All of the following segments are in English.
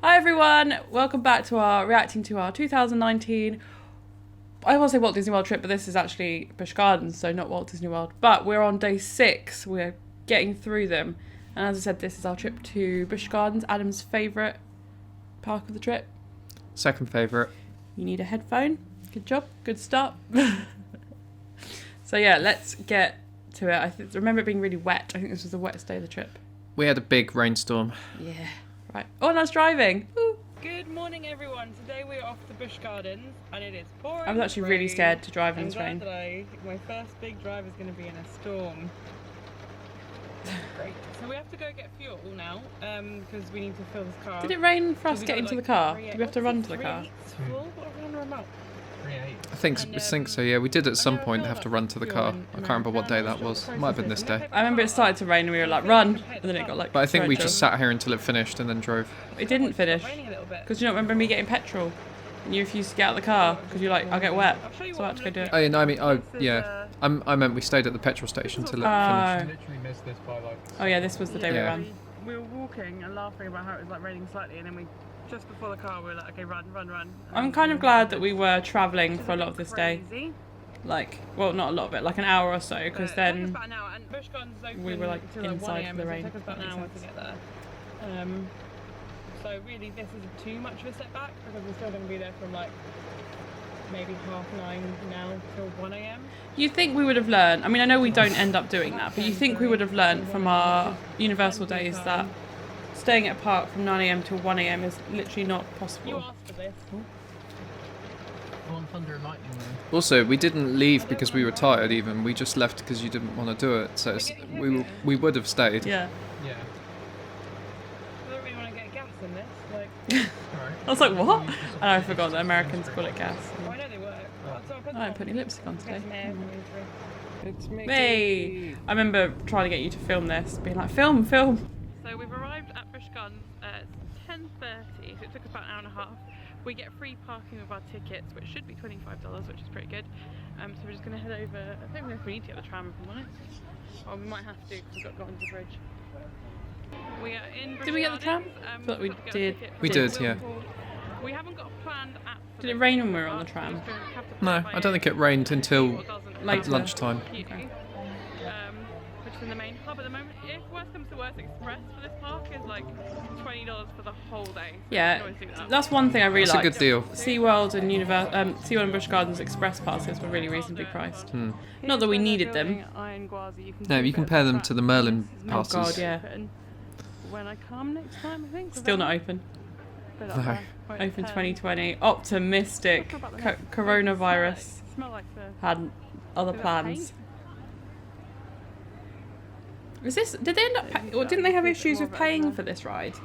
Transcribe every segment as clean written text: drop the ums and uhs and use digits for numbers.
Hi everyone, welcome back to our reacting to our 2019, I want to say Walt Disney World trip, but this is actually Busch Gardens, so not Walt Disney World. But we're on day 6, we're getting through them. And as I said, this is our trip to Busch Gardens, Adam's favourite park of the trip. Second favourite. You need a headphone. Good job, good start. So yeah, let's get to it. I remember it being really wet. I think this was the wettest day of the trip. We had a big rainstorm. Yeah. Right. Oh, and I was driving. Woo. Good morning, everyone. Today we're off to Busch Gardens, and it is pouring. I was actually really scared to drive in this rain. My first big drive is going to be in a storm. Great. So we have to go get fuel now, because we need to fill this car. Did it rain for us getting to the car? Did we have to run to the car? Full? What are we on the remote? I think so, yeah. We did at some point have to run to the car. I can't remember what day that was. Might have been this day. I remember it started to rain and we were like, run! And then it got like... But I think we just sat here until it finished and then drove. It didn't finish. Because you don't remember me getting petrol. And you refused to get out of the car because you're like, I'll get wet. So I had to go do it. Oh, yeah, no, I mean, yeah. I meant we stayed at the petrol station till it finished. Oh yeah, this was the day we ran. We were walking and laughing about how it was like raining slightly, and then we... Just before the car, we were like, okay, run. I'm kind of glad that we were travelling for a lot of this day. Like, well, not a lot of it, like an hour or so, because then about an hour, and Busch Gardens is open we were like inside for the rain. So it took us about an hour to get there. So really, this isn't too much of a setback because we're still going to be there from like maybe 9:30 now till 1 AM. You'd think we would have learned. I mean, I know we don't end up doing that, but you think we would have learned from our Universal days that staying at a park from 9 AM till 1 AM is literally not possible. You asked for this. I want thunder and lightning though. Also, we didn't leave because we were tired even. We just left because you didn't want to do it. So we would have stayed. Yeah. Yeah. I don't really want to get gas in this. Like, I was like, what? And I forgot that Americans call it gas. oh, I know they work. I don't put any lipstick on today. It's me. Hey! I remember trying to get you to film this, being like, film. So we've arrived at Busch Gardens at 10:30, so it took us about an hour and a half. We get free parking with our tickets, which should be $25, which is pretty good. So we're just going to head over. I don't know if we need to get the tram, if I'm honest. Or we might have to, because we've got to go under the bridge. We are in Busch Did we get the tram? Gardens, I thought we did. We did, yeah. We haven't got a planned app. Did it rain when we were on the tram? No, I don't think it rained until Later. lunchtime. Okay. Which is in the main hub at the moment. If worst comes to worst, Express for this park is like $20 for the whole day. So Yeah, you can always do that. that's one thing I really That's a liked. good deal. SeaWorld and SeaWorld and Busch Gardens Express passes were really reasonably priced. Not that we needed them. No, you compare them to the Merlin passes. Oh god, yeah. When I come next time, I think. Still not open. No. Open 2020. Optimistic. Coronavirus Smell like the. had other plans. Is this? Did they end up? Or didn't they have issues with paying for this ride?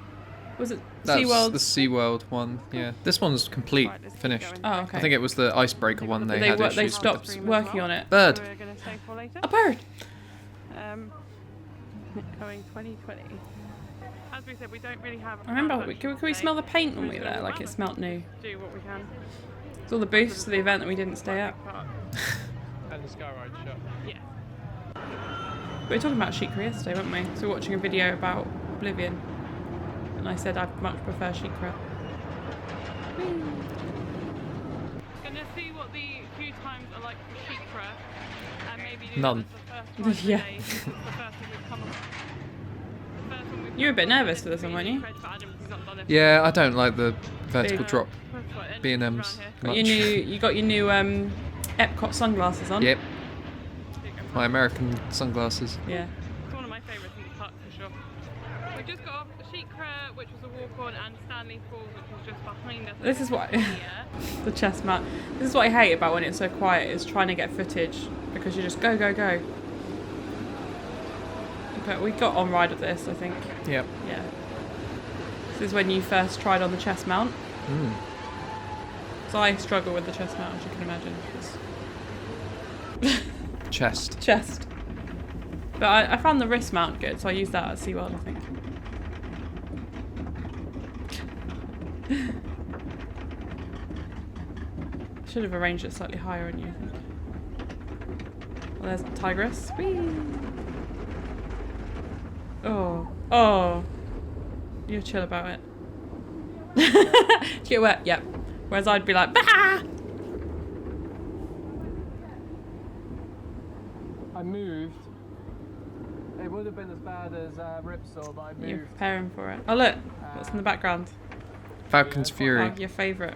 Was it That's SeaWorld? the SeaWorld one, yeah. This one's complete, finished. Oh, okay. I think it was the icebreaker one they They had issues they with. stopped working on it. Bird. We're going to stay for later. A bird. Coming 2020. As we said, we don't really have. I remember. Can we smell the paint when we were there? Like it smelt new. Do what we can. It's all the booths to the event that we didn't stay at. And the sky ride shop. Yeah. We were talking about Sheikra yesterday, weren't we? So we were watching a video about Oblivion, and I said I'd much prefer Sheikra. Gonna see what the queue times are like for Sheikra, and maybe do None. that as the first ride Yeah. today, since it's the first one we've come on. The first one we've You were a bit come on, nervous for this one, weren't you? credit for Adam, 'cause he's not done it. Yeah, I don't like the vertical Big. drop That's what it B&Ms is around much. You got your new Epcot sunglasses on. Yep, here. my American sunglasses. Yeah. It's one of my favourites in the park for sure. We just got off Sheikra, which was a walk-on, and Stanley Falls, which was just behind us. This is what Here. the chest mat. This is what I hate about when it's so quiet. Is trying to get footage because you just go. But we got on ride of this, I think. Yep. Yeah. This is when you first tried on the chest mount. So I struggle with the chest mount, as you can imagine. Chest. Chest. But I found the wrist mount good, so I used that at SeaWorld, I think. Should have arranged it slightly higher on you, I think. Well, there's Tigress. Whee! Oh. You're chill about it. Did you get wet? Yep. Whereas I'd be like, bah! I moved. It would have been as bad as Ripsaw, but I moved. You're preparing for it. Oh look, what's in the background? Falcon's Fury. Oh, your favourite.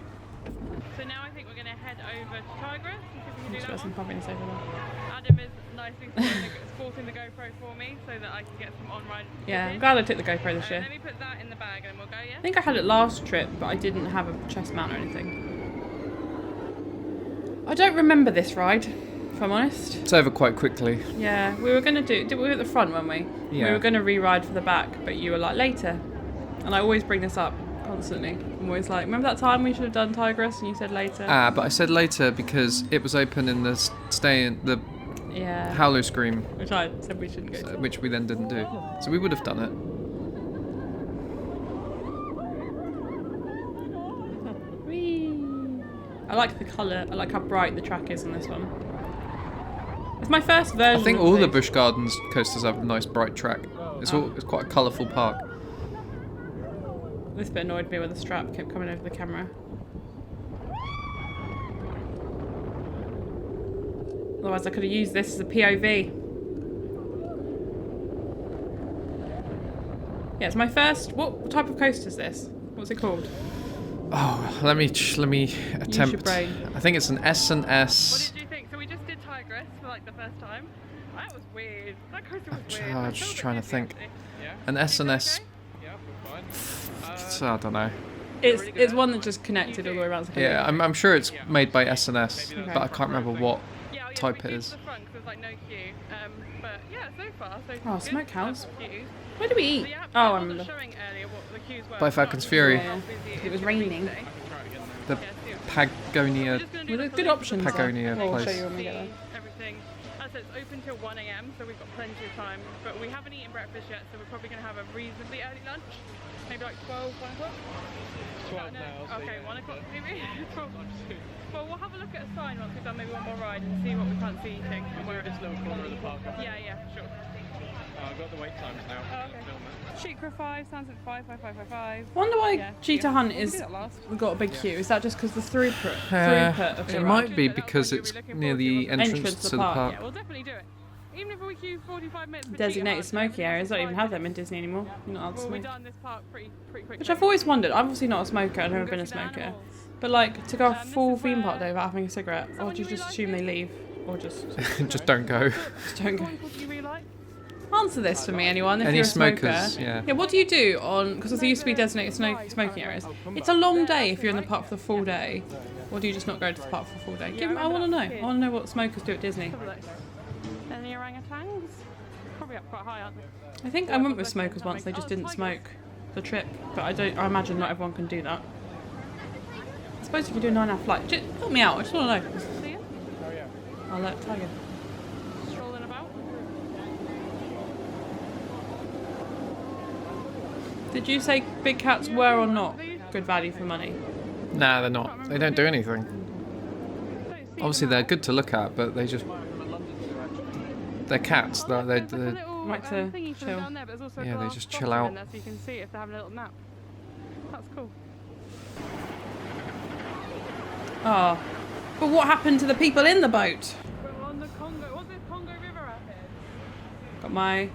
So now I think we're going to head over to Tigress and see if we can do Just that got some one. puppiness over there. Adam is nicely sporting the GoPro for me so that I can get some on-ride Yeah, I'm footage. glad I took the GoPro this year. Let me put that in the bag and we'll go, yeah? I think I had it last trip, but I didn't have a chest mount or anything. I don't remember this ride, if I'm honest. It's over quite quickly. Yeah, we were going to did we at the front, weren't we? Yeah. We were going to re-ride for the back, but you were like, later. And I always bring this up constantly. I'm always like, remember that time we should have done Tigress and you said later? But I said later because it was open in the the Yeah. Howler Scream, Which I said we shouldn't go to. which we then didn't do. So we would have done it. Whee! I like the colour. I like how bright the track is on this one. It's my first version. I think of all the this. Busch Gardens coasters have a nice bright track. It's quite a colourful park. This bit annoyed me when the strap kept coming over the camera. Otherwise I could have used this as a POV. Yeah, it's my first... What type of coaster is this? What's it called? Oh, let me attempt. brain. I think it's an S&S. What did you think? So we just did Tigress for like the first time. That was weird. That coaster was weird. I'm I just felt a bit trying to dizzy, think. actually. An S&S. Yeah, we're fine. I don't know. It's one that just connected all the way around. So Yeah, I'm sure it's made by S&S, Okay. but I can't remember what Yeah, yeah, type we it queued is. to the front 'cause there's like no queue. But yeah, so far so Oh, good. Smokehouse. Lots of queues. Where do we eat? The app Oh, I wasn't remember. showing earlier what the queues were. By Falcon's Fury. Yeah. It was raining. The Pagonia. Well, there's good options. Pagonia I'll show place. you when we get there. Everything. As I said, it's open till 1 a.m, so we've got plenty of time. But we haven't eaten breakfast yet, so we're probably going to have a reasonably early lunch. Maybe like 12, 1 o'clock? 12 No, now. so okay, yeah. 1 o'clock maybe? 12. Well, we'll have a look at a sign once we've done maybe one more ride and see what we fancy eating and where it This is. little corner of the park. Yeah, yeah, sure. I've got the wait times now. Oh, okay. Film it. Shoot for 5, sounds at 5, 5, 5, 5, 5. Wonder why Yeah. Cheetah Hunt We'll do is that last. got a big queue. Is that just because the throughput of the It ride? might be because it's near the entrance to the park. Yeah, we'll definitely do it. Even if we queue 45 minutes for Designated Cheetah Hunt, smoky areas don't even have them in Disney anymore. You're not allowed to Well, we've smoke. done this park pretty quickly. Which I've always wondered. I'm obviously not a smoker. I've never Go been a see the smoker. animals. But like to go a This full is theme park where- day without having a cigarette, or someone do you you just really assume like they leave, or just Just don't go. don't go? What do you really like? Answer this for me, anyone. If Any you're a smoker. smokers, yeah. Yeah. What do you do on? Because there used to be designated smoking areas. It's a long day if you're in the park for the full day. Or do you just not go to the park for the full day? Yeah, I want to know. remember I want to know what smokers do at Disney. Have a look. Any orangutans? Probably up quite high, aren't they? I think I went with smokers once. They just didn't smoke the trip, but I imagine not everyone can do that. I suppose if you do a 9-hour flight, just help me out. I just want to know. See ya? Oh yeah. I'll let Tiger. Strolling about. Did you say big cats were or not good value for money? Nah, they're not. They don't do anything. Obviously, they're good to look at, but they just. They're cats. They're Like they're Like to chill. Down there, but there's also a Yeah, they glass just bottle chill out. in there so you can see if they're having a little nap. That's cool. Oh. But what happened to the people in the boat? We're on the Congo. What's this Congo River Rapids? Got my.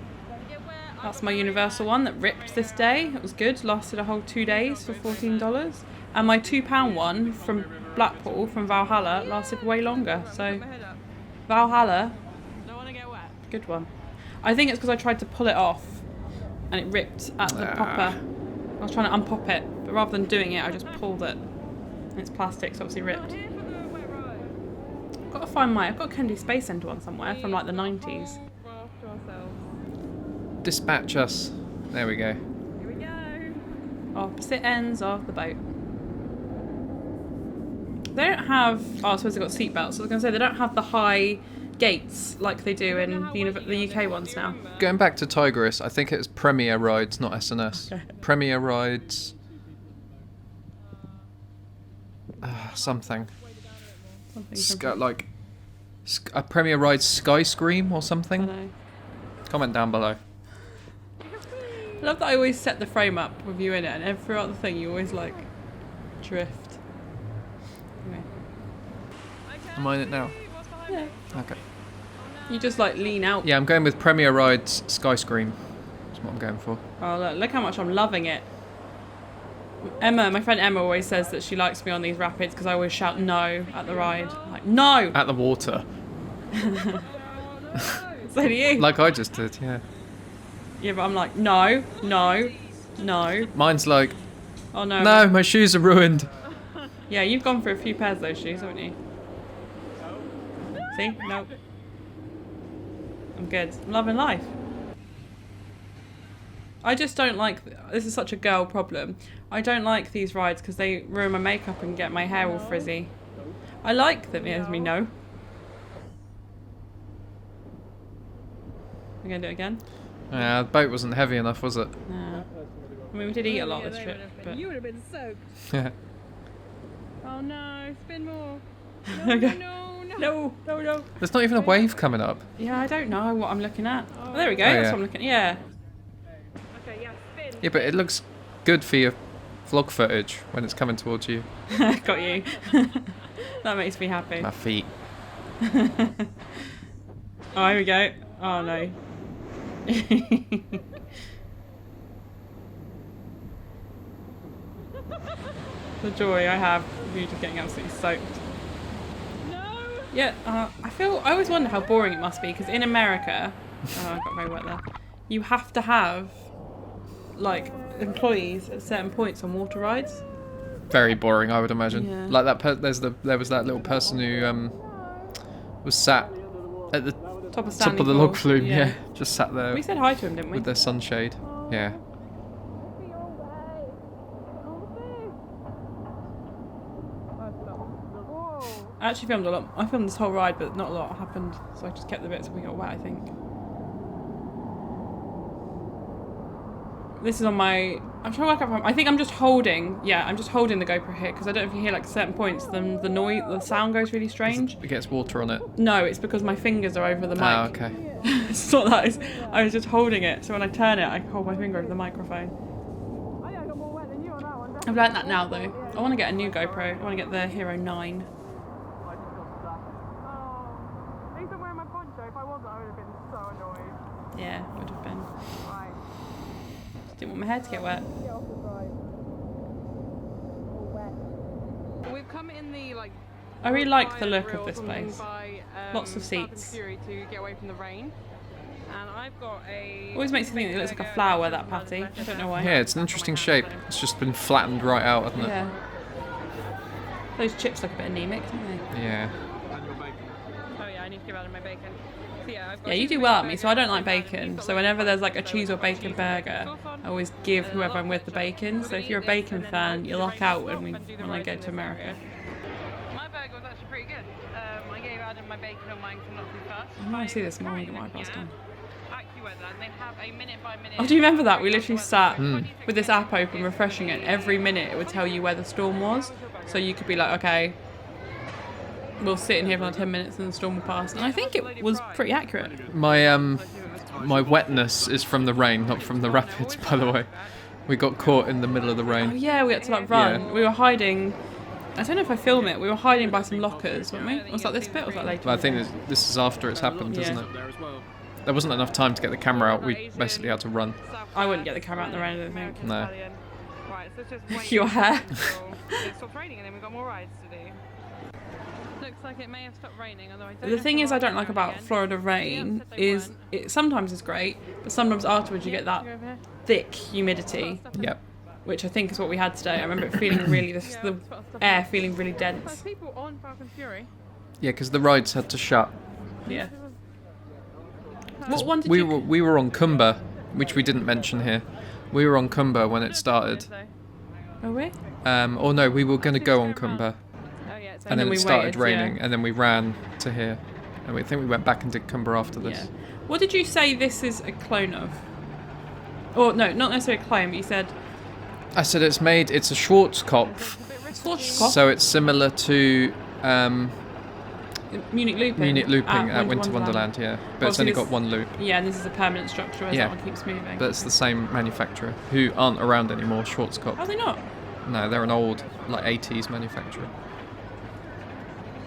That's my Universal one that ripped this day. It was good. Lasted a whole 2 days for $14. And my £2 one from Blackpool, from Valhalla, lasted way longer. So Put my head up. Valhalla, Don't want to get wet. good one. I think it's because I tried to pull it off and it ripped at the popper. I was trying to unpop it, but rather than doing it, I just pulled it. And it's plastic, so obviously ripped. Not here for the wet ride. I've got to find I've got a Kennedy Space Centre one somewhere from like the 90s. We're off to ourselves. dispatch us. There we go. Here we go. Opposite ends of the boat. They don't have. Oh, I suppose they've got seatbelts. So I was going to say they don't have the high gates like they do in the UK ones now. Going back to Tigress, I think it's Premier Rides, not S&S. Okay. Premier Rides. Something. Something. A Premier Rides Sky Scream or I something. know. Comment down below. I love that I always set the frame up with you in it, and throughout the thing you always like drift. Anyway. Am I in it now? Yeah. Okay. You just like lean out. Yeah, I'm going with Premier Rides Skyscream. That's what I'm going for. Oh, look how much I'm loving it. Emma, my friend Emma always says that she likes me on these rapids because I always shout no at the ride. Like, no! At the water. So do you. Like I just did, yeah. Yeah, but I'm like, no, no, no. Mine's like, Oh no. no, my shoes are ruined. Yeah, you've gone for a few pairs of those shoes, haven't you? See? Nope. I'm good. I'm loving life. I just don't like... This is such a girl problem. I don't like these rides because they ruin my makeup and get my hair all frizzy. I like them, as me know. We're going to do it again? Yeah, the boat wasn't heavy enough, was it? No. I mean, we did eat a lot this trip, but... You would have been soaked. Yeah. Oh no, spin more. Okay. No, no. No, no, no. There's not even a wave coming up. Yeah, I don't know what I'm looking at. Oh, there we go. Oh, That's yeah. what I'm looking at. Yeah. Okay, yeah, spin. Yeah, but it looks good for your vlog footage when it's coming towards you. Got you. That makes me happy. My feet. Oh, here we go. Oh no. The joy I have of you just getting absolutely soaked. No. Yeah, I always wonder how boring it must be because in America, oh, I got very wet there. You have to have like employees at certain points on water rides. Very boring, I would imagine. Yeah. Like that. There was that little person who was sat at the Top of top of the Stanley log Falls. flume. Yeah, just sat there We said hi to him, didn't we? with their sunshade. Yeah. I actually filmed a lot. I filmed this whole ride, but not a lot happened, so I just kept the bits that we got wet, I think. This is on my... I'm trying to work out... I think I'm just holding... Yeah, I'm just holding the GoPro here, because I don't know if you hear, like, certain points, then the noise... The sound goes really strange. It gets water on it. No, it's because my fingers are over the mic. Ah, okay. It's not that. I was just holding it, so when I turn it, I hold my finger over the microphone. I've learnt that now, though. I want to get a new GoPro. I want to get the Hero 9. Thanks for wearing my poncho. If I wasn't, I would have been so annoyed. Yeah, would have been. Right. Didn't want my hair to get wet. We've come in the like. I really like the look of grill this place. by, Lots of Falcon seats. Fury to get away from the rain. And I've got a. Always makes you think it looks like a flower, that patty. I don't know why. Yeah, it's an interesting shape. It's just been flattened right out, hasn't it? Yeah. Those chips look a bit anemic, don't they? Yeah. Oh yeah, I need to give out of my bacon. So, yeah, I've got Yeah, you do well at me, so I don't like bacon. So whenever there's like a cheese or bacon burger, I always give whoever I'm with the bacon. So if you're a bacon fan, you luck out when I go to America. My burger was actually pretty good. I gave Adam my bacon on mine because I'm not too fast. I know I see this morning at my past time. AccuWeather, and they have a minute-by-minute. Oh, do you remember that? We literally sat with this app open, refreshing it. Every minute it would tell you where the storm was. So you could be like, okay, we'll sit in here for like 10 minutes and the storm will pass. And I think it was pretty accurate. My wetness is from the rain, not from the rapids, by the way. We got caught in the middle of the Oh rain. yeah, we had to like run. Yeah. We were hiding. I don't know if I film it. We were hiding by some lockers, weren't we? Was that this bit or was that later? But I think this is after it's happened, Yeah. isn't it? There wasn't enough time to get the camera out. We basically had to run. I wouldn't get the camera out in the rain, I don't think. No. Right, so it's just wait Your hair. until it stops raining, and then we've got more rides to do. Looks like it may have stopped raining, although I don't know The if thing the is, I rides don't are like out about again. Florida rain said they is weren't. it sometimes is great, but sometimes afterwards you get that Go over here. thick humidity, Yep. which I think is what we had today. I remember it feeling really, the air feeling really dense. There's people on Falcon Fury. Yeah, because the rides had to shut. Yeah. What one did We you? we were on Kumba, which we didn't mention here. We were on Kumba when it started. Oh, we? Or no, we were going to go on Kumba, Oh yeah, it's and then we it started waited, yeah. raining, and then we ran to here, and we think we went back and did Kumba after this. Yeah. What did you say this is a clone of? Or no, not necessarily a clone, but you said I said it's a Schwarzkopf, Schwarzkopf? so it's similar to Munich looping. Munich looping at Winter Wonderland, yeah, but it's Obviously only this- got one loop. Yeah, and this is a permanent structure as Yeah. that one keeps moving. But it's the same manufacturer who aren't around anymore, Schwarzkopf. Are they not? No, they're an old, like 80s manufacturer.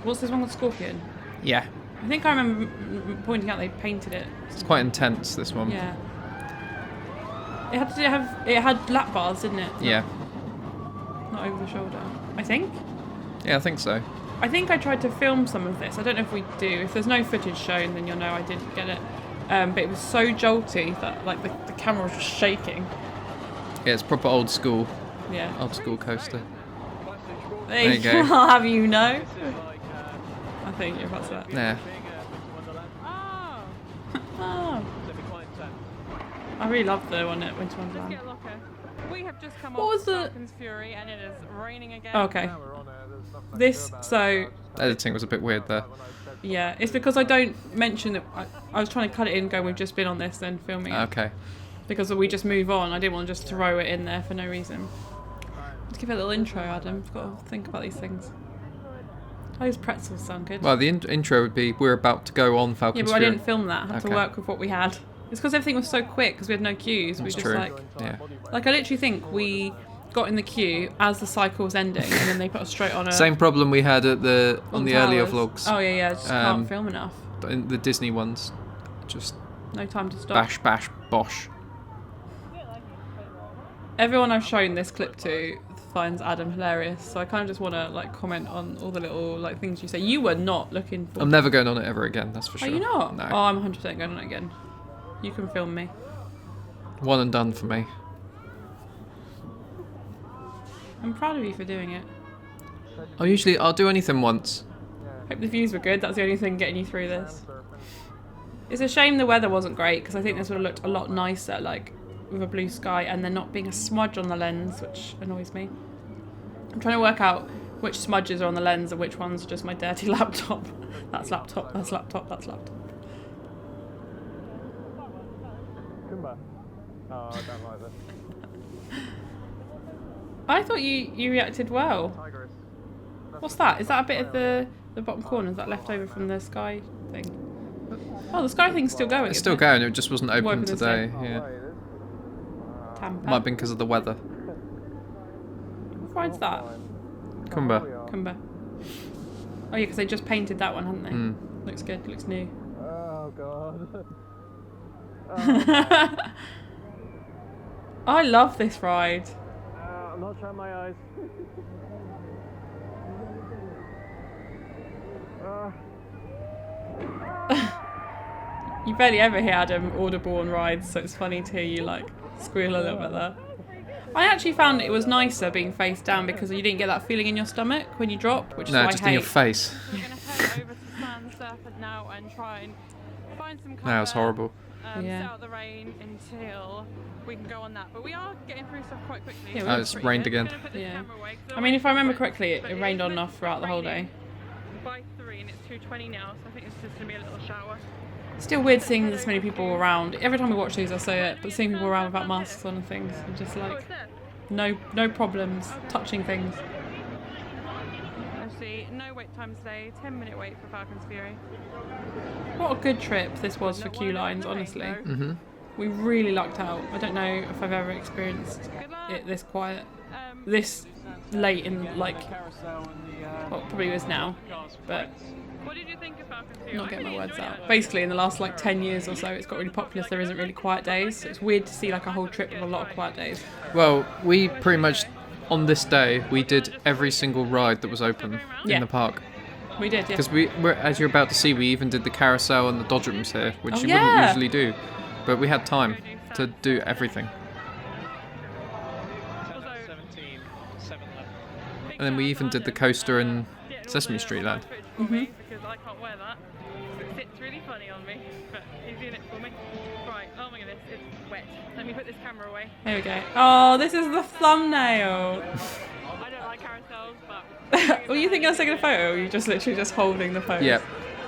What's this one called? Scorpion? Yeah. I think I remember pointing out they painted it. It's quite intense, this one. Yeah. It had lap bars, didn't it? Yeah. Not over the shoulder. I think. Yeah, I think so. I think I tried to film some of this. I don't know if we do. If there's no footage shown, then you'll know I didn't get it. But it was so jolty that like the camera was just shaking. Yeah, it's proper old school. Yeah. Old school coaster. There you go. I'll have you know. I think you're about that. Yeah. Oh. I really love the one at Winter Wonderland. Get a locker. We have just come What off was the- Falcon's Fury and it is raining again. Oh, okay. This, so, Editing was a bit weird there. yeah, it's because I don't mention that. I was trying to cut it in, go, we've just been on this, then filming it. Okay. Because we just move on. I didn't want to just throw it in there for no reason. Let's give it a little intro, Adam. I've got to think about these things. Those pretzels sound good. Well, the intro would be, we're about to go on Yeah, Falcon's but I Fury. didn't film that. I had to Okay. work with what we had. It's because everything was so quick because we had no queues. We That's just true. like Yeah. I literally think we got in the queue as the cycle was ending, and then they put us straight on a Same problem we had at on the earlier towers. vlogs. Oh yeah, just can't film enough. But in the Disney ones, just No time to stop. bash, bash, bosh. Everyone I've shown this clip to finds Adam hilarious, so I kind of just want to like comment on all the little like things you say. You were not looking for. I'm never going on it ever again, that's for sure. Are you not? No. Oh, I'm 100% going on it again. You can film me. One and done for me. I'm proud of you for doing it. I'll do anything once. Hope the views were good. That's the only thing getting you through this. It's a shame the weather wasn't great because I think this would have looked a lot nicer, like with a blue sky and there not being a smudge on the lens, which annoys me. I'm trying to work out which smudges are on the lens and which ones are just my dirty laptop. That's laptop, that's laptop, that's laptop. Kumba. Oh, I don't like this. I thought you reacted well. Tigress. What's that? Is that a bit of the bottom corner? Is that left over from the sky thing? Oh, the sky thing's still going. It's isn't still it? going, it just wasn't open Open this today. day. Yeah. Tampa. Might have been because of the weather. What ride's that? Kumba. Cumber. Oh yeah, because they just painted that one, hadn't they? Mm. Looks good. Looks new. Oh god. I love this ride. I'm not shutting my eyes. You barely ever hear Adam audible on rides, so it's funny to hear you like squeal a little bit there. I actually found it was nicer being face down because you didn't get that feeling in your stomach when you drop, which is No, what just I hate. in your face. We're going to head over to Sand Surfer now and try and find some cover. No, it's horrible. Yeah. Stay out of the rain until we can go on that. But we are getting through stuff quite quickly. Yeah, so Oh, it's it's pretty rained good. again. Gonna put this Yeah. camera away, 'cause I mean, if I remember otherwise correctly, but it rained on and off throughout the whole day. raining by 3 and it's 2:20 now, so I think it's just going to be a little shower. Still weird seeing this many people around. Every time we watch these, I say it, but seeing people around without masks on and things, I'm just Oh, like, it's there. no problems touching things. Let's see, no wait time today, 10-minute wait for Falcon's Fury. What a good trip this was for queue lines, honestly. Mm-hmm. We really lucked out. I don't know if I've ever experienced Good luck. it this quiet, Um, this late in like, Carousel and the well, probably is now, but what did you think of Falcon's Fury? not I getting my really words enjoyed out. it. Basically, in the last like 10 years or so, it's got really popular. So there isn't really quiet days. So it's weird to see like a whole trip with a lot of quiet days. Well, we pretty much, on this day, we did every single ride that was open Yeah. in the park. We did, yeah. Because as you're about to see, we even did the carousel and the dodgems here, which Oh, you yeah. wouldn't usually do. But we had time to do everything. And then we even did the coaster in Sesame Street Land. Mhm. Because I can't wear that. It sits really funny on me, but he's doing it for me. Right, oh my goodness, it's wet. Let me put this camera away. There we go. Oh, this is the thumbnail. I don't like carousels, but Were you thinking of taking a photo, or were you just literally just holding the pose? Yep.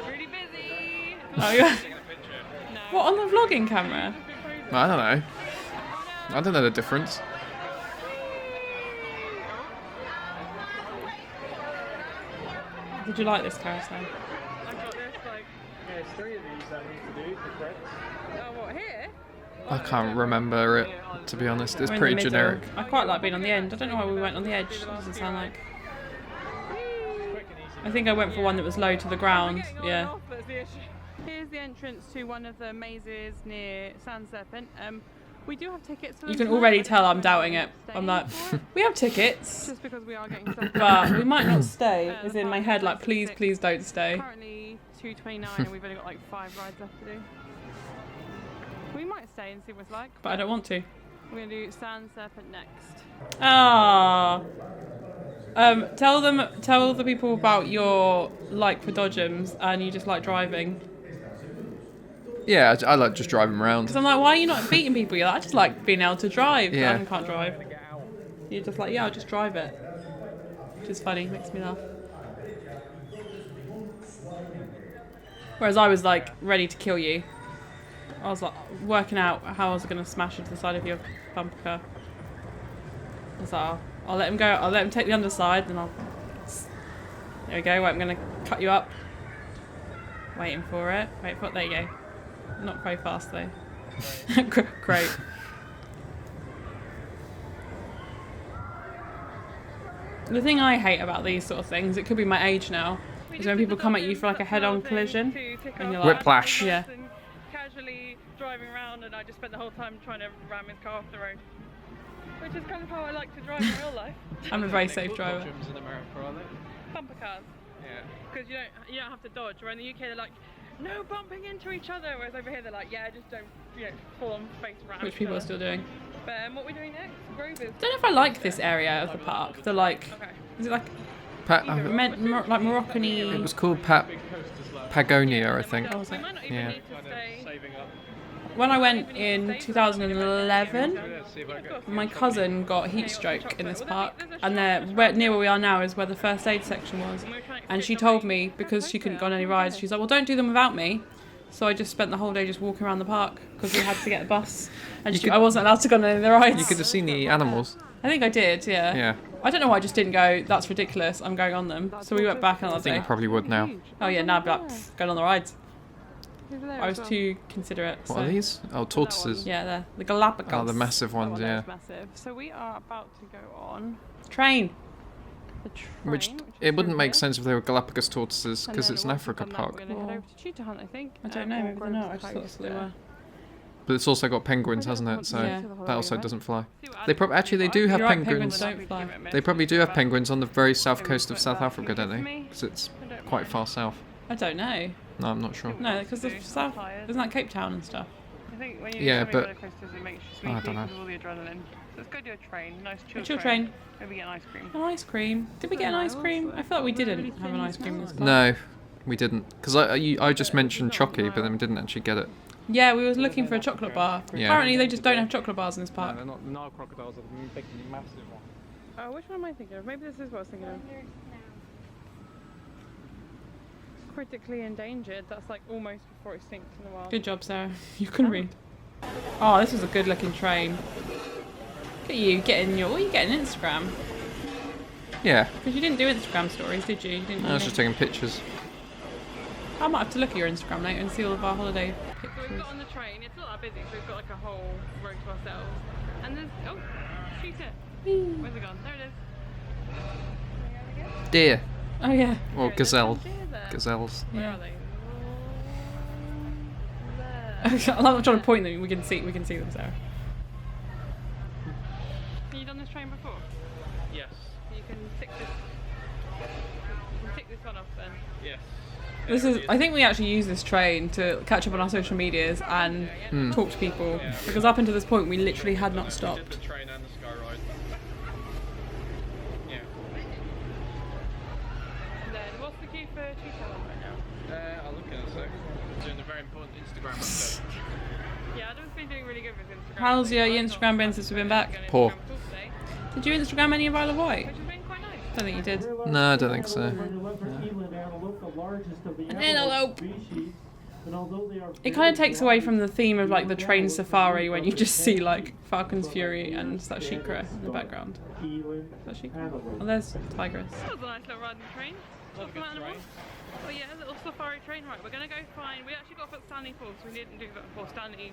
really busy. Oh, yeah. No. What, on the vlogging camera? I don't know. I don't know the difference. Did you like this carousel? I've got this like, Yeah, there's 3 of these that I need to do for crepes. oh what, here? I can't remember it, to be honest. It's We're in pretty the middle. generic. I quite like being on the end. I don't know why we went on the edge. What does it sound like? I think I went for one that was low to the ground. Yeah. Here's the entrance to one of the mazes near Sand Serpent. We do have tickets for You them can tonight. already I don't tell know I'm if doubting we're it. I'm staying like, for it, we have tickets, just because we are getting stuff. but we might not stay. The Is in my parking head like, space please, is 6. please don't stay. Currently 2:29 and we've only got like 5 rides left to do. We might stay and see what it's like. But I don't want to. We're gonna do Sand Serpent next. Ah. Tell the people about your like for dodgems and you just like driving. Yeah, I like just driving around. Because I'm like, why are you not beating people? You're like, I just like being able to drive. Yeah. I can't drive. You're just like, yeah, I'll just drive it. Which is funny, makes me laugh. Whereas I was like ready to kill you. I was like working out how I was going to smash into the side of your bumper car. I was like, I'll let him go. I'll let him take the underside, and I'll. There we go. Wait, I'm going to cut you up. Waiting for it. Wait for it. There you go. Not very fast though. Great. The thing I hate about these sort of things, it could be my age now, is when people come at you for like a head-on collision, and you're like, Whiplash. Yeah. Casually driving around, and I just spent the whole time trying to ram his car off the road. Which is kind of how I like to drive in real life. I'm a very safe driver. Dodgems in America, are they? Bumper cars. Yeah. Because you don't have to dodge. Where in the UK they're like, no bumping into each other. Whereas over here they're like, yeah, just don't, full on face ram. Which people are still doing. But what are we doing next? Grover's. I don't know if I like this area of the park. The like, Okay. is it like Like like Moroccan-y? it was called Pagonia, I think. Oh, was We it? might not even Yeah. need to stay. Saving up. When I went in 2011, See if I go. my cousin got heat stroke in this park, and near where we are now is where the first aid section was. And she told me because she couldn't go on any rides, she's like, well, don't do them without me. So I just spent the whole day just walking around the park because we had to get a bus, and I wasn't allowed to go on any of the rides. You could have seen the animals. I think I did, yeah. Yeah. I don't know why I just didn't go, that's ridiculous, I'm going on them. So we went back I another think you day. probably would now. Oh yeah, now I'd be like, "Pfft, going on the rides." Over there I as was well. too considerate. What so. are these? Oh, tortoises. Yeah, they're the Galapagos. Oh, the massive That ones, one yeah. is massive. So we are about to go on Train. the train. Which is it wouldn't through make here. sense if they were Galapagos tortoises And because then it's an once we've Africa done that, park. We're going to head Oh. over to Cheetah Hunt, I think. I don't know, or maybe they're not. I just Grove's thought they Coast. were. But it's also got penguins, I don't hasn't it? want So to Yeah. go to the that holiday, also right? doesn't fly. See what They probably Adam's actually doing. do have You're right, penguins. penguins don't fly. They probably do have penguins on the very south Maybe coast of put South that Africa, don't with they? me. Because it's I don't quite mind. far south. I don't know. No, I'm not sure. No, because the I'm south tired. isn't that Cape Town and stuff. I think when you Yeah, do but- roller coasters, it makes you I sleepy don't know. because of all the adrenaline. So let's go do a train. Nice chill, A chill train. Maybe get an ice cream. An ice cream. Did we get an ice cream? I felt like we didn't have an ice cream in this park. No, we didn't. Because I just mentioned Chocky, but then we didn't actually get it. Yeah, we was looking for a chocolate bar. Yeah. Apparently they just don't have chocolate bars in this No, park. they're not. Nile crocodiles are the big, massive one. Oh, which one am I thinking of? Maybe this is what I was thinking of. Critically endangered. That's like almost before extinct in the wild. Good job, Sarah. You can read. Oh, this was a good looking train. Look at you getting your. What are you getting? Instagram? Yeah, Because you didn't do Instagram stories, did you? You didn't. I was just taking pictures. I might have to look at your Instagram later and see all of our holiday So we've pictures. got on the train. It's not that busy, so we've got like a whole row to ourselves. And there's shoot it. Where's it gone? There it is. Deer Oh yeah. or There, gazelle. there's some deer there. Gazelles. Where Yeah. are they? There. I'm trying to point them. We can see them, Sarah. Have you done this train before? Yes. You can tick this one off then. Yes. This is. I think we actually use this train to catch up on our social medias and talk to people because up until this point we literally had not The stopped. train and the sky ride. Yeah. And then what's the queue for Cheetah Hunt right now? I'll look at it a sec. Doing a very important Instagram update. Yeah, Adam's been doing really good with Instagram. How's your I've not Instagram been since we've been back? on Poor. Instagram at all today, Did you Instagram any of Isle of Wight? which has been quite nice. I don't think you did. No, I don't think so. An antelope. It kind of takes away from the theme of like the train safari when you just see like Falcon's Fury and that Shikra in the background. Is that Shikra? Oh, there's Tigress. That was a nice little ride on the train. What's some animals? Oh yeah, a little safari train. Right, we're gonna go find. We actually got up at Stanley Falls. We didn't do that before. Stanley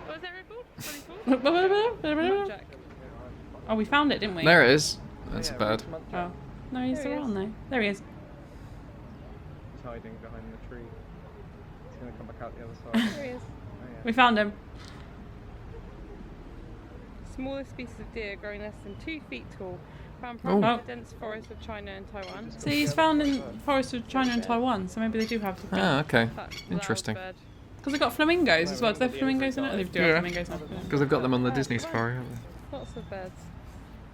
What was that red called? Muntjac. Oh, we found it, didn't we? There it is. That's a bird. Oh. No, he's There he around though. There he is. He's hiding behind the tree. He's going to come back out the other side. There he is. We found him. Smallest species of deer growing less than 2 feet tall. Found Oh. primarily in the dense forest of China and Taiwan. See, he's found in the forest of China and Taiwan, so maybe they do have to. Ah, okay. That's Interesting. loud bird. Because they've got flamingos as well. Do they have flamingos in it? They do have Yeah. flamingos in it. Because they've got them on the Disney safari, haven't they? Lots of birds.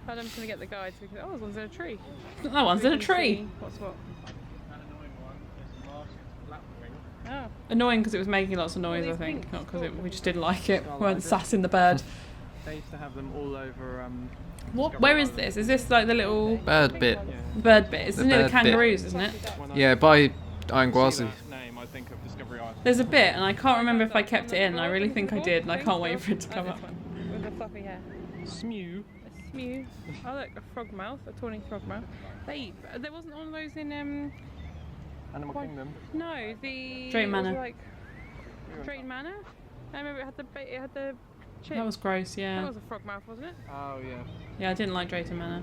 Adam's going to get the guide so we can. Oh, there's one's in a tree. That one's We in a can tree. see What's what? Oh. Annoying because it was making lots of noise, I think. Not because we just didn't like it. We weren't sassing the bird. They used to have them all over. What? Where is this? Is this like the little Bird bit. bird bit? It's The near the bird bit. kangaroos, isn't it? Yeah, by See Ironguazi. that name, I think of Discovery Island. There's a bit, and I can't remember if I kept it in. I really think I did, and I can't wait for it to Oh, come this up. one, with the fluffy hair. Smew. A smew. Oh look, a frog mouth, a tawny frog mouth. They eat. There wasn't one of those in Animal Why- Kingdom. no, the Drayton it was Manor. like Drayton Manor. I remember it had the chip. That was gross, That yeah. was a frog mouth, wasn't it? Oh yeah. Yeah, I didn't like Drayton Manor.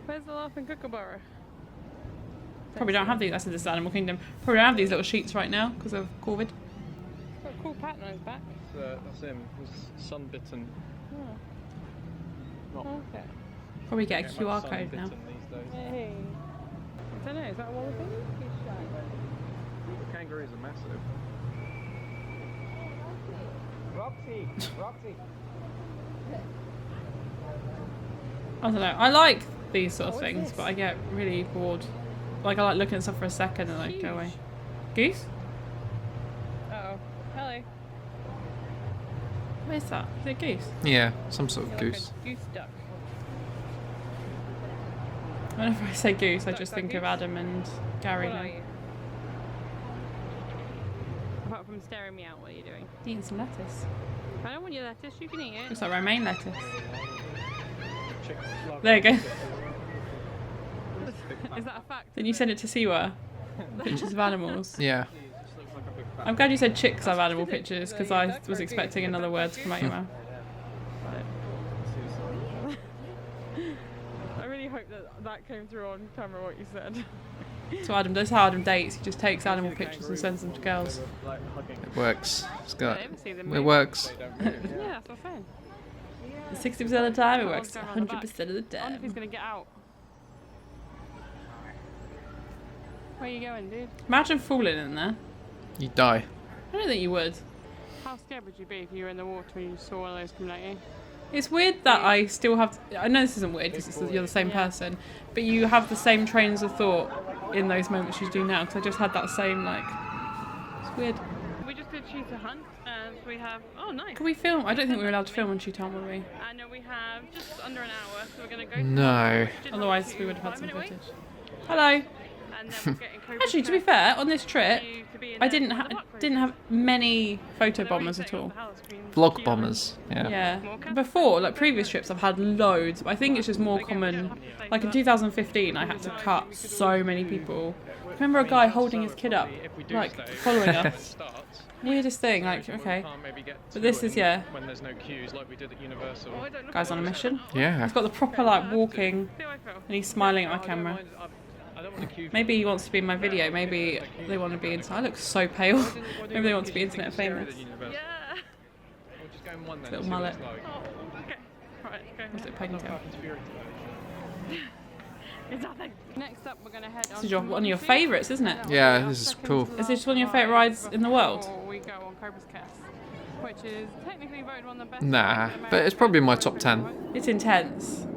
Where's the laughing kookaburra? Probably don't have these. I said this is Animal Kingdom. Probably don't have these little sheets right now because of COVID. It's got a cool pattern on his back. That's him. He's sunbitten. Oh, Not okay. Probably get a get QR much code sunbitten now. these days. Hey. I don't know, is that a wallaby? The kangaroos are massive. Roxy, Roxy. I don't know. I like these sort of things, but I get really bored. Like I like looking at stuff for a second and like go away. Goose? Uh-oh. Hello. Where's that? Is it a goose? Yeah, some sort of Like goose. a goose duck. Whenever I say goose, I Duck, just duck, think of goose? Adam and Gary What are now. you? Apart from staring me out, what are you doing? Eating some lettuce. I don't want your lettuce, you can eat it. Looks like romaine lettuce. Chicks love There you go. Is that a fact? Then you send it to Siwa. Pictures of animals. Yeah. Just looks like a big fat I'm glad you said chicks have animal pictures because I was expecting another word to come out your mouth. I really hope that came through on camera what you said. So Adam does how Adam dates. He just takes animal pictures and sends them to girls. like hugging. It works. It's got. I never see them It move. works. They don't move. Yeah, that's what I'm saying. 60% of the time, it That works one's going around the 100% of the I wonder if he's time. going to get out. Where are you going, dude? Imagine falling in there. You die. I don't think you would. How scared would you be if you were in the water and you saw one of those coming at you? It's weird that I still have. I know this isn't weird because you're the same person, but you have the same trains of thought in those moments you do now. Because I just had that same like. It's weird. We just did shoot a hunt and we have. Oh, nice. Can we film? I don't think we were allowed to film on Shoot On, were we? And we have just under an hour, so we're going to go. No. Otherwise, we would have had some footage. Hello. And then we'll get in Cobra Actually, to be Cove fair, on this trip, for you to be in I there didn't for ha- the park didn't have many photo And they're bombers already at all. setting up the house between Vlog Kew bombers. Yeah. Yeah. Before, like previous trips, I've had loads. But I think it's just more common. Like in 2015, I had to cut so many people. I remember a guy holding his kid up, like following us. Weirdest thing. Like, okay, but this is When there's no queues like we did at Universal. Oh, I don't know guy's on a mission. Yeah. He's got the proper like walking, See how I feel. and he's smiling at my camera. I don't want to queue. Maybe he wants to be in my video. Maybe they want to be internet. I look so pale. Maybe they want to be internet famous. Yeah. We'll just go in one then. Little see what mullet. it's like. Oh, okay. Right, let's Was go. it pegtail? Falcon's Fury today. It's nothing. Next up, we're going to head on. This is your, to one of your Monfils. favourites, isn't it? That will Yeah, be our this is second cool. to Is this one of your last favourite ride rides in the world? before we go on Cobra's Crest, which is technically voted one of the best. Nah, rides in but America. it's probably my top 10. It's intense.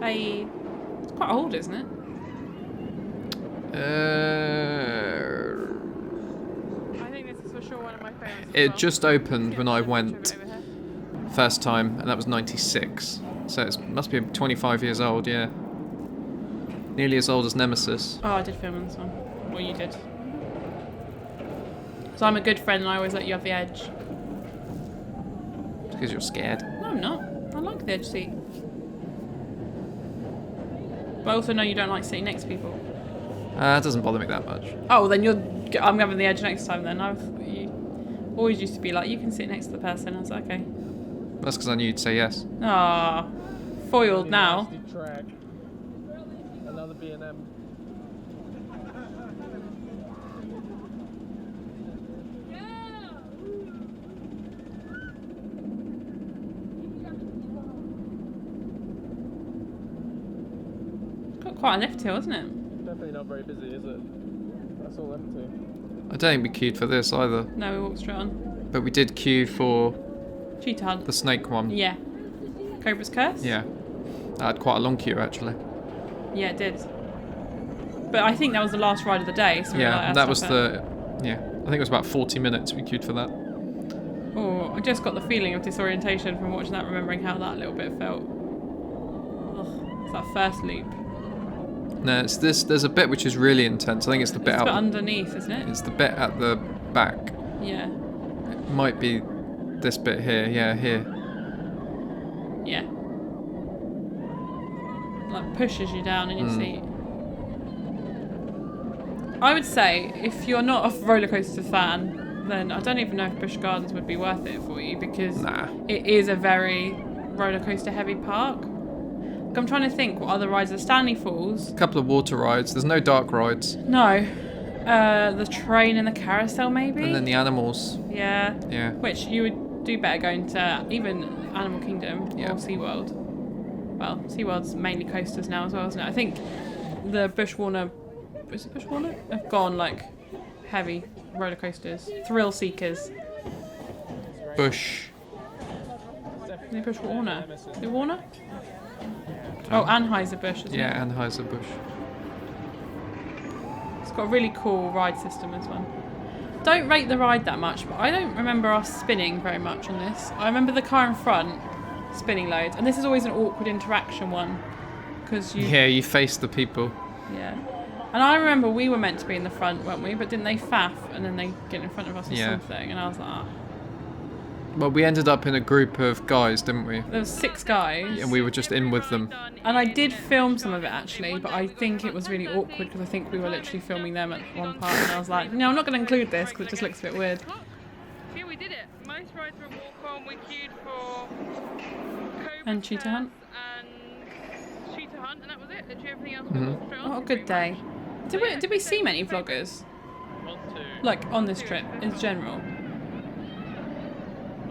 It's quite old, isn't it? I think this is for sure one of my favourites. as It well. just opened Get when a I picture of went it over here. first time, and that was 96. So it must be 25 years old, yeah. Nearly as old as Nemesis. Oh, I did film on this one. Well, you did. So I'm a good friend and I always let you have the edge. Because you're scared. No, I'm not. I like the edge seat. But I also know you don't like sitting next to people. It doesn't bother me that much. Oh, then you're I'm having the edge next time then. You always used to be like, you can sit next to the person. I was like, okay. That's because I knew you'd say yes. Ah, foiled now. Nasty track. Another B&M. Got quite a lift hill, isn't it? Definitely not very busy, is it? That's all empty. I don't think we queued for this either. No, we walked straight on. But we did queue for Cheetah hunt. the snake one. Yeah. Cobra's Curse? Yeah. That had quite a long queue actually. Yeah, it did. But I think that was the last ride of the day. So we were like, Yeah, "Let's that was stop the... Yeah, I think it was about 40 minutes we queued for that. it." Oh, I just got the feeling of disorientation from watching that, remembering how that little bit felt. Ugh, it's that first loop. No, it's this. There's a bit which is really intense. I think it's the bit It's a out... bit underneath, isn't it? It's the bit at the back. Yeah. It might be this bit here. Yeah, here. Yeah. Like pushes you down in your seat. I would say if you're not a roller coaster fan, then I don't even know if Busch Gardens would be worth it for you because Nah. it is a very roller coaster heavy park. Like, I'm trying to think what other rides. The Stanley Falls. A couple of water rides. There's no dark rides. No. The train and the carousel maybe. And then the animals. Yeah. Yeah. Which you would do better going to even Animal Kingdom Yeah. or SeaWorld. Well, SeaWorld's mainly coasters now as well, isn't it? I think the Busch Warner, is it Busch Warner? Have gone like heavy roller coasters. Thrill Seekers. Busch. Is it Busch Warner? Is it Warner? Oh, Anheuser-Busch, isn't it? Yeah, Anheuser-Busch. It's got a really cool ride system as well. Don't rate the ride that much, but I don't remember us spinning very much on this. I remember the car in front spinning loads, and this is always an awkward interaction one because you. Yeah, you face the people. Yeah. And I remember we were meant to be in the front, weren't we? But didn't they faff and then they get in front of us or Yeah. something? And I was like, ah. Well, we ended up in a group of guys, didn't we? There was 6 guys. And we were just in with them. And I did film some of it actually, but I think it was really awkward because I think we were literally filming them at one part, and I was like, no, I'm not going to include this because it just looks a bit weird. Yeah, we did it. Most rides were walk-on. We queued for Cobra And Cheetah Hunt. And Cheetah Hunt, and that was it. Literally everything else we walked straight on. What a good day. Did we see many vloggers? Like on this trip in general?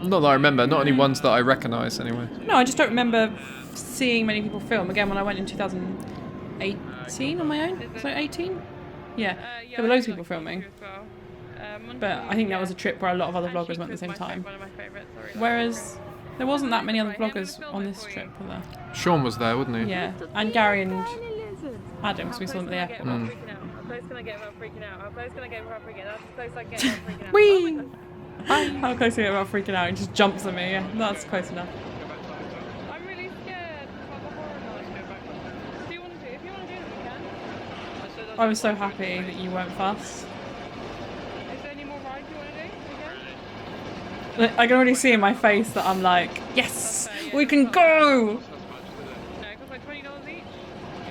Not that I remember. Not any ones that I recognise, anyway. No, I just don't remember seeing many people film. Again, when I went in 2018 on my own. So 18? Yeah. There were loads of people filming. But I think that was a trip where a lot of other vloggers went at the same time. Whereas there wasn't that many other vloggers on this trip, were there? Sean was there, wasn't he? Yeah. And Gary and Adam, because we saw them at the airport. How close can I get without freaking out? How close can I get without freaking out? That's as close I can get without freaking out. Whee! How close are you about freaking out? He just jumps at me. Yeah, that's close enough. I'm really scared. Do you want to do it? If you want to do it, we can. I was so happy that you weren't fast. Is there any more rides you want to do? Okay. I can already see in my face that I'm like, yes, we can go! No, it costs like $20 each.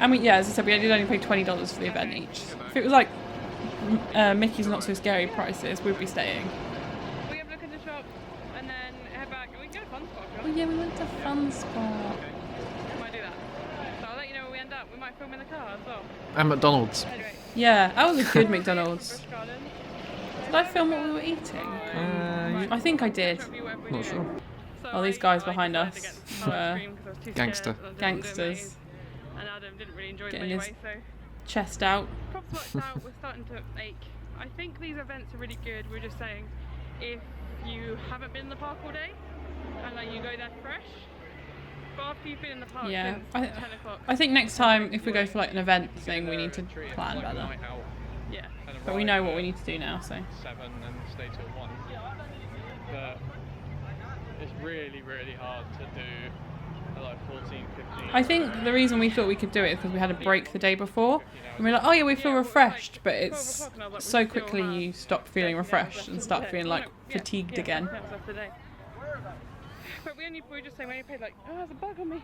I mean, yeah, as I said, we did only pay $20 for the event each. If it was like Mickey's Not So Scary prices, we'd be staying. We have a look in the shop and then head back. We can go to Fun Spot. Oh yeah, we went to Fun Spot. We might do that. So I'll let you know where we end up. We might film in the car as well. And McDonald's. Anyway. Yeah, that was a good McDonald's. Busch Gardens. Did I film what we were eating? I think I did. Not sure. Oh, these guys behind us were Gangster. gangsters. And Adam didn't really enjoy them Getting his anyway, so chest out. props worked out. We're starting to ache. I think these events are really good. We're just saying, if you haven't been in the park all day and like you go there fresh, but after you've been in the park Yeah, since 10 o'clock, I think next time if we go for like an event thing, we need to plan better. yeah. But we know what we need to do now, so. 7 and stay till 1. But it's really, really hard to do at like 14, 15. I think the reason we thought we could do it is because we had a break the day before. And we're like, oh yeah, we feel refreshed, but it's so quickly you stop feeling refreshed and start feeling like fatigued again. But we just say we only paid like, oh, there's a bug on me.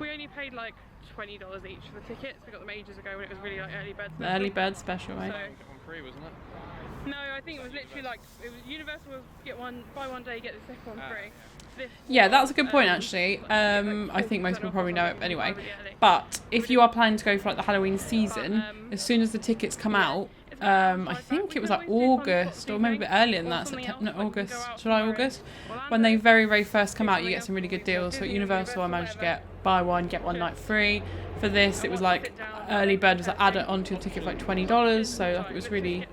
We only paid like $20 each for the tickets. We got them ages ago when it was really like early bird. The early bird special, right? So, On free, wasn't it? no, I think it was literally like it was Universal was buy one day get the second one free. This Yeah, that's a good point actually. I think most people probably know it anyway. But if you are planning to go for like the Halloween season, as soon as the tickets come out, I think it was like August or maybe a bit earlier than that, September, not August, July, August. When they very, very first come out, you get some really good deals. So at Universal, I managed to get buy one, get one night free. For this, it was like early bird was like add it onto your ticket for like $20. So like it was really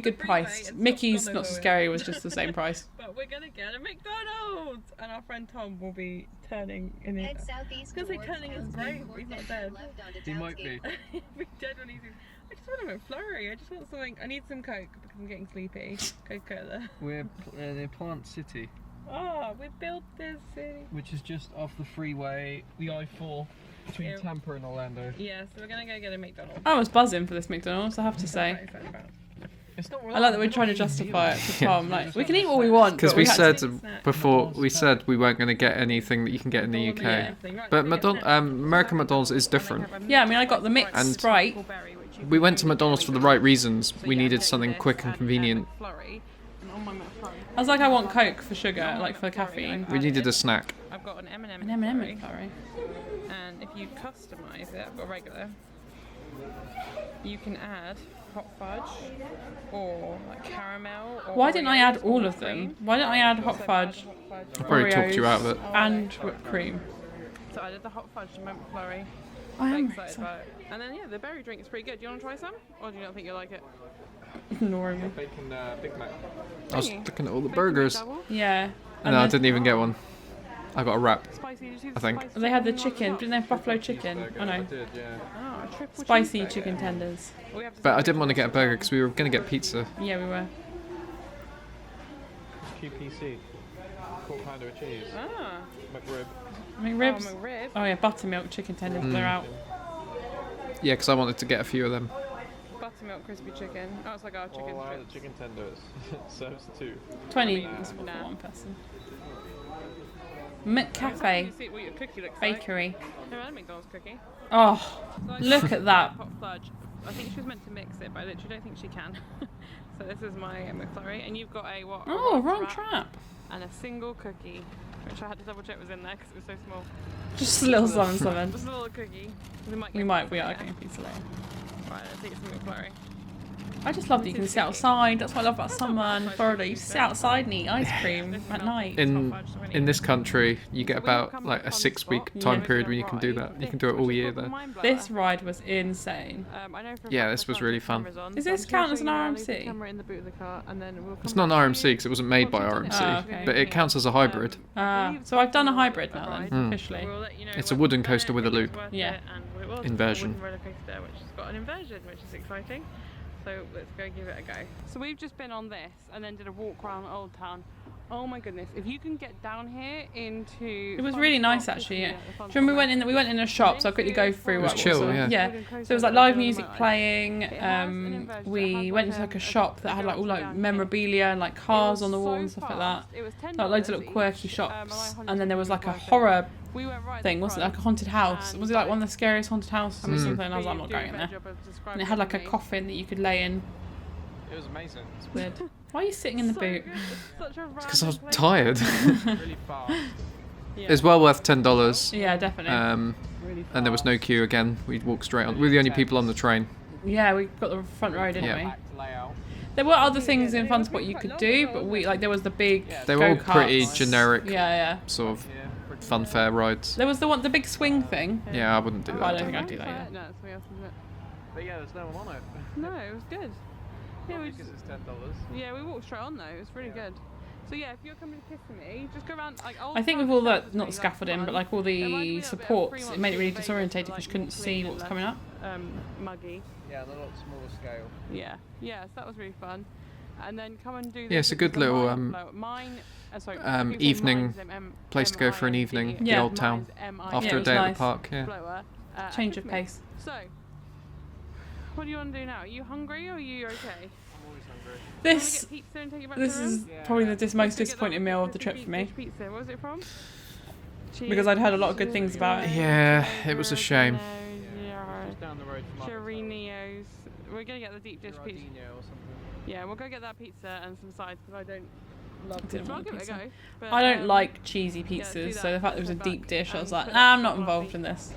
good price. Mickey's Not So Scary was just the same price. But we're gonna get a McDonald's, and our friend Tom will be turning in it. I was gonna say turning his grave, but he's not dead. He might be. He'll be dead when he's. I just want a McFlurry. I just want something. I need some Coke because I'm getting sleepy. Coca-Cola. We're near Plant City, Oh, we built this city. which is just off the freeway, the I-4 between Yeah. Tampa and Orlando. Yeah, so we're gonna go get a McDonald's. I was buzzing for this McDonald's, I have to say. Very excited about it. It's not I like that we're trying to justify it to Tom. Like, we can eat what we want. Because but we had said to- before, we said we weren't going to get anything that you can get in the UK. But American McDonald's is different. Yeah, I mean, I got the mixed And Sprite. We went to McDonald's for the right reasons. We needed something quick and convenient. I was like, I want Coke for sugar, like for caffeine. We needed a snack. I've got an M&M. An M&M McFlurry. And if you customise it, I've got regular. You can add hot fudge or like caramel. Or Why didn't I add Oreos all or of them? cream. Why didn't I add hot So fudge I probably talked you out of it. and whipped cream? So I did the hot fudge to McFlurry. I Very am excited about it. And then yeah, the berry drink is pretty good. Do you want to try some, or do you not think you'll like it? ignoring me. Bacon Big Mac. I was looking at all the burgers. Double? Yeah. And No, I then didn't even get one. I got a wrap. Spicy. Did you see the I think. spicy they had the chicken chicken. Didn't they have buffalo chicken? Oh I no. did, yeah. Oh, a triple Spicy cheeseburger. chicken tenders. We have to But I take didn't want to pictures get a of burger that. because we were going to get pizza. Yeah, we were. QPC. Quarter pounder of cheese. Ah. McRib. I mean, ribs. Oh, McRib. Oh yeah, buttermilk chicken tenders. They're out. Yeah, because I wanted to get a few of them. Buttermilk crispy chicken. Oh, it's like our chicken Oh, wow, strips. the chicken tenders. Serves two. 20 I mean, is for nah. one person. McCafe You see what your cookie looks like. bakery. Never had a McDonald's cookie. Oh, So I look just at that. Hot fudge. I think she was meant to mix it, but I literally don't think she can. So this is my McFlurry, and you've got a what? A Oh, roll wrong wrap trap. and a single cookie, which I had to double check was in there because it was so small. Just a little something. Just a little cookie. We might. We get might. pizza We are later. getting pizza later. Right, let's eat some McFlurry. I just love that you can sit outside. That's what I love about summer and Florida. You sit outside and eat ice cream at night. In this country, you get about like a 6-week time period when you can do that. You can do it all year there. This ride was insane. I know for a Yeah, fact this the was front really has fun. cameras on, Is so this I'm just count gonna as an show you now, leave the RMC? camera in the boot of the car, and then we'll It's come not an back to RMC you. because it wasn't made by Once you've RMC, done it. okay. but it counts as a hybrid. So I've done a hybrid now then, Mm. officially. We'll let you know It's a when wooden we've done coaster it, with a if it's loop. worth Yeah. it, and it was Inversion. a wooden roller coaster which has got an inversion, which is exciting. So let's go give it a go. So we've just been on this and then did a walk around Old Town. Oh my goodness! If you can get down here into It was really nice actually. Yeah. Do you remember we went in a shop? So I'll quickly go through It was what chill, was. yeah. So it was like live music playing. We went into like a shop that had like all like memorabilia and like cars on the wall and stuff like that. It was $10 Like loads of little each. quirky I shops. like And then there was like a worth it. horror We went right at thing, the wasn't it? Like a front, haunted house. and Was it like one of the scariest haunted houses or Mm. something? And I was like, I'm you not do a going in better there. job of And describing it had like a than me. coffin that you could lay in. It was amazing. It's weird. Why are you sitting in the So boot? good. It's such a Because I was random place. tired. Really fast. Yeah. It's well worth $10. Yeah, definitely. Really And there was fast. no queue again. We'd walk straight on. We were the only people on the train. Yeah, we got the front row, didn't Yeah. we? Packed layout. There were other things in Fun Spot you could do, but we like there was the big They were all go-karts. pretty generic Yeah. sort of Yeah, pretty fun fair rides. There was the big swing thing. Yeah, I wouldn't do Well, I that. don't think I'd do that. Yeah. No, it's something else, isn't it? But yeah, there's no one on it. No, it was good. Yeah, we Because just, it's $10. yeah, we walked straight on though. It was really good. So yeah, if you're coming to Kissimmee, just go around like Old I think Town with all itself the is not really, the scaffolding, fun. but like all There might be a the little bit of supports, free it made it really months in Vegas, disorientated so, because you like, couldn't more see clean what was and coming up. less, muggy. Yeah, they're a lot smaller scale. Yeah, so that was really fun. And then come and do. Yeah, this, it's a which good is the little, mine. Sorry, evening place to go for an evening, the Old Town, after Yeah, a it day was at nice. the park. Yeah. Blower, Change of Kissimmee. pace. So, what do you want to do now? Are you hungry or are you okay? I'm always hungry. This Get pizza and take it back this to the room? is probably the most Let's go get disappointing that meal of the crispy trip for me. Pizza. Where was it from? because I'd heard a lot of good things about it. Yeah, it was a shame. Just down the road from us. Chirino's. We're gonna get the deep dish pizza. Giardino or something. Yeah, we'll go get that pizza and some sides because I don't love Didn't pizza. I'll want give it a pizza. go. But, I don't like cheesy yeah, do pizzas, that. so the fact there was a Come deep back dish, I was and like, put nah, that I'm not on our involved feet. in this.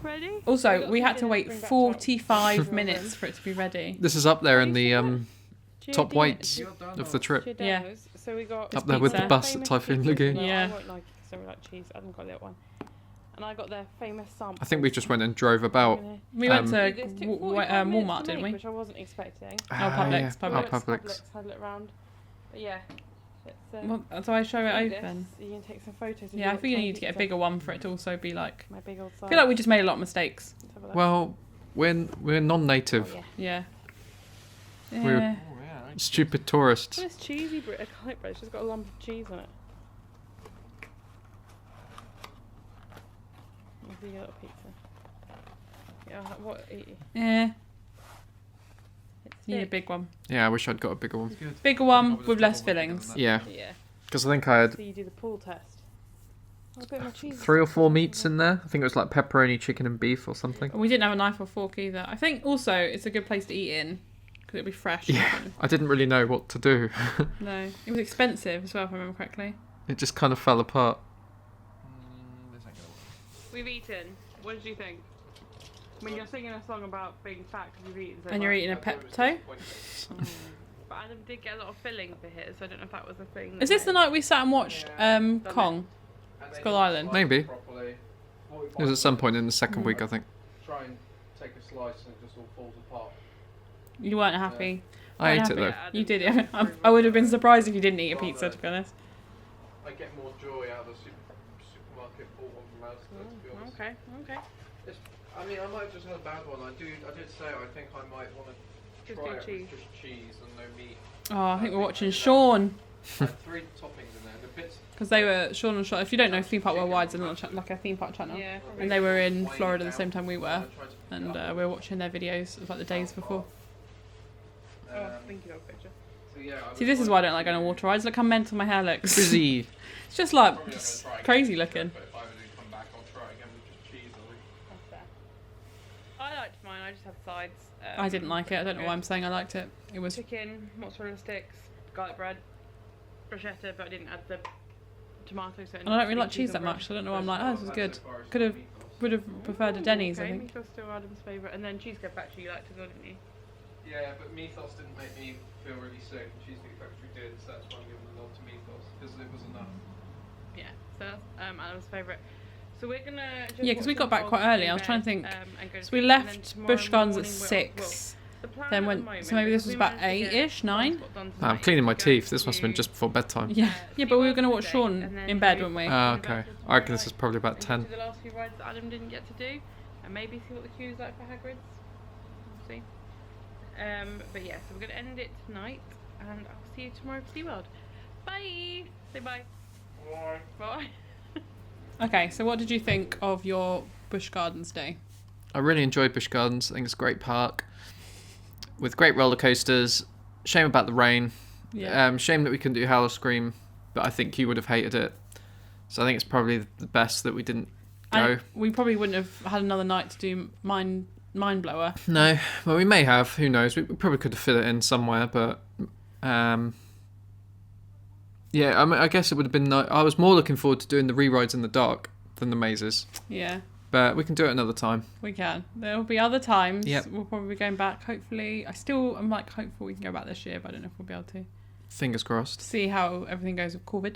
Ready? Also, we got had to some wait dinner to bring back to our 45 children. minutes for it to be ready. This is up there in the top Giardino- weights Gi- of the trip. Yeah. Giardino's. So we got Up there with the pizza. bus at famous Typhoon pizzas. Lagoon. Well, Yeah. I won't like it because I really like cheese. I haven't got the other one. And I got their famous sample. I think we just went and drove about. We went Um, to This took 45 minutes Walmart, to didn't make, we? Which I wasn't expecting. Oh, Publix, yeah. Publix. We went to Publix. Had a look round. But yeah. It's, Well, so I show it see this, open. You can take some photos. of Yeah, I your think you tiny need to get a pizza. bigger one for it to also be like. My big old size. I feel like we just made a lot of mistakes. Let's have a look. Well, we're non-native, Oh, yeah. Yeah. We were- Yeah. Oh yeah. stupid tourists. This cheesy bread, garlic bread. It's just got a lump of cheese on it. A big little pizza. Yeah, what? Yeah. It's You need a big. big one. Yeah, I wish I'd got a bigger one. Bigger one with less fillings. Yeah, Yeah. because I think I had So you do the pool test. Oh, a bit more cheese. 3 or 4 meats in there. I think it was like pepperoni, chicken, and beef or something. We didn't have a knife or fork either. I think also it's a good place to eat in because it'll be fresh. Yeah, I didn't really know what to do. No, it was expensive as well, if I remember correctly. It just kind of fell apart. This ain't gonna work. We've eaten. What did you think? When you're singing a song about being fat because you've eaten so And you're much. eating a Pepto. But Adam did get a lot of filling for his, so I don't know if that was a thing. Is this the night we sat and watched Kong? Skull Island. Maybe. It was at some point in the second week, I think. Try and take a slice and it just all falls apart. You weren't happy. I Weren't ate it happy. though. You did it. I would have been surprised if you didn't eat a pizza, to be honest. I get more joy out of the supermarket bought one from Asda, to be honest. Okay, okay. I mean, I might have just had a bad one. I did say I think I might want to Just try do it cheese. with just cheese and no meat. Oh, I think we're watching Sean. I had 3 toppings in there. The bits. Because they were, Sean and Sean, if you don't know, Theme Park Worldwide's a little like a theme park channel. Yeah. And they were in Florida the same time we were. And we were watching their videos, it was like the days before. Oh, thank you, picture. So yeah, See, this is why I don't like going on water rides. Look how mental my hair looks. Frizzy. It's just like just crazy looking. But if I ever do come back, I'll try it again with just cheese. I think. That's fair. I liked mine. I just had sides. I didn't like it. I don't know why I'm saying I liked it. It was Chicken, mozzarella sticks, garlic bread, bruschetta, but I didn't add the tomato. So and I don't really like cheese that much, so I don't know why I'm like, oh, this is good. Would have preferred a Denny's, I Okay, think. meatball's still Adam's favourite, and then cheesecake factory you liked as well, didn't you? Yeah, but Mythos didn't make me feel really sick. Cheesecake Factory did, so that's why I'm giving the nod to Mythos because it was enough. Yeah, so that's Adam's favourite. So we're gonna. Just Yeah, because we watch got some back quite vlogs early. in I was trying to bed, think. and go to So we sleep, and then left tomorrow Busch Gardens at morning 6. the plan Then at went. the moment So maybe this is was we about managed to get 8ish, 9. transport done I'm tonight, cleaning my go teeth. This must have been to, just before bedtime. Yeah, yeah, but we were going to watch today, Sean and then in bed, go weren't we? Ah, back okay. to I reckon tomorrow this is probably about and go 10. to the last few rides that Adam didn't get to do, and maybe see what the queue's like for Hagrid's. We'll see. But yeah, so we're gonna end it tonight, and I'll see you tomorrow for SeaWorld. Bye. Say bye. Bye. Bye. Okay, so what did you think of your Busch Gardens day? I really enjoyed Busch Gardens. I think it's a great park with great roller coasters. Shame about the rain. Yeah. Shame that we couldn't do Howl-O-Scream, but I think you would have hated it. So I think it's probably the best that we didn't go. And we probably wouldn't have had another night to do Mind Blower. No, well we may have. Who knows? We probably could have fit it in somewhere, but yeah. I mean, I guess it would have been. I was more looking forward to doing the re-rides in the dark than the mazes, Yeah, but we can do it another time. we can. There will be other times. Yep. We'll probably be going back. Hopefully, I'm like hopeful we can go back this year, but I don't know if we'll be able to. Fingers crossed. See how everything goes with COVID.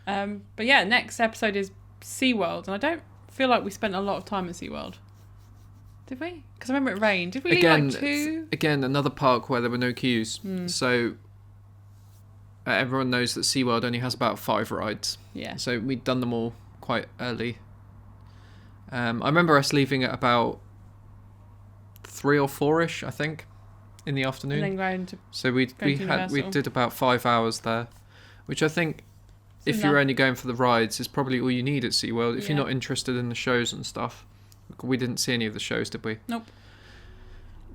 But yeah, next episode is SeaWorld, and I don't feel like we spent a lot of time at SeaWorld. Did we? Because I remember it rained. Did we leave like 2? Again, another park where there were no queues. So everyone knows that SeaWorld only has about 5 rides. Yeah. So we'd done them all quite early. I remember us leaving at about 3 or 4ish, I think, in the afternoon. And then going to. So we to Universal. did about 5 hours there, which I think if enough. you're only going for the rides is probably all you need at SeaWorld. If Yeah. you're not interested in the shows and stuff. We didn't see any of the shows, did we? Nope.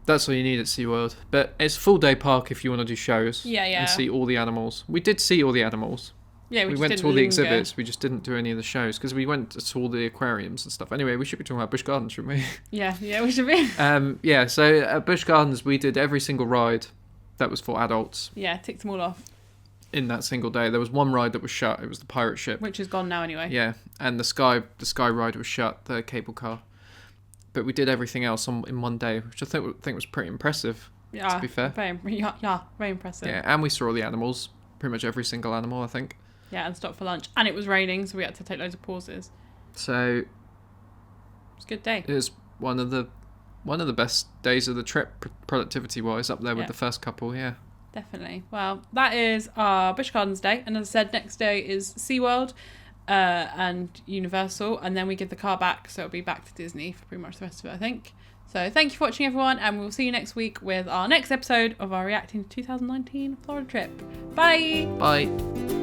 That's all you need at SeaWorld. But it's full day park if you want to do shows. Yeah, yeah. And see all the animals. We did see all the animals. Yeah, we just went didn't to all the linger. exhibits. We just didn't do any of the shows because we went to all the aquariums and stuff. Anyway, we should be talking about Busch Gardens, shouldn't we? Yeah, we should be. Yeah. So at Busch Gardens, we did every single ride that was for adults Yeah, ticked them all off, in that single day. There was one ride that was shut. It was the pirate ship. which is gone now anyway. Yeah, and the sky ride was shut. The cable car. But we did everything else in one day, which I think was pretty impressive. Yeah, to be fair. Very impressive. Yeah, and we saw all the animals. Pretty much every single animal, I think. Yeah, and stopped for lunch. And it was raining, so we had to take loads of pauses. So It was a good day. it was one of the best days of the trip, productivity wise, up there with Yeah. the first couple. Yeah. Definitely. Well, that is our Busch Gardens day. And as I said, next day is SeaWorld and Universal. And then we give the car back. So it'll be back to Disney for pretty much the rest of it, I think. So thank you for watching, everyone. And we'll see you next week with our next episode of our Reacting to 2019 Florida trip. Bye. Bye.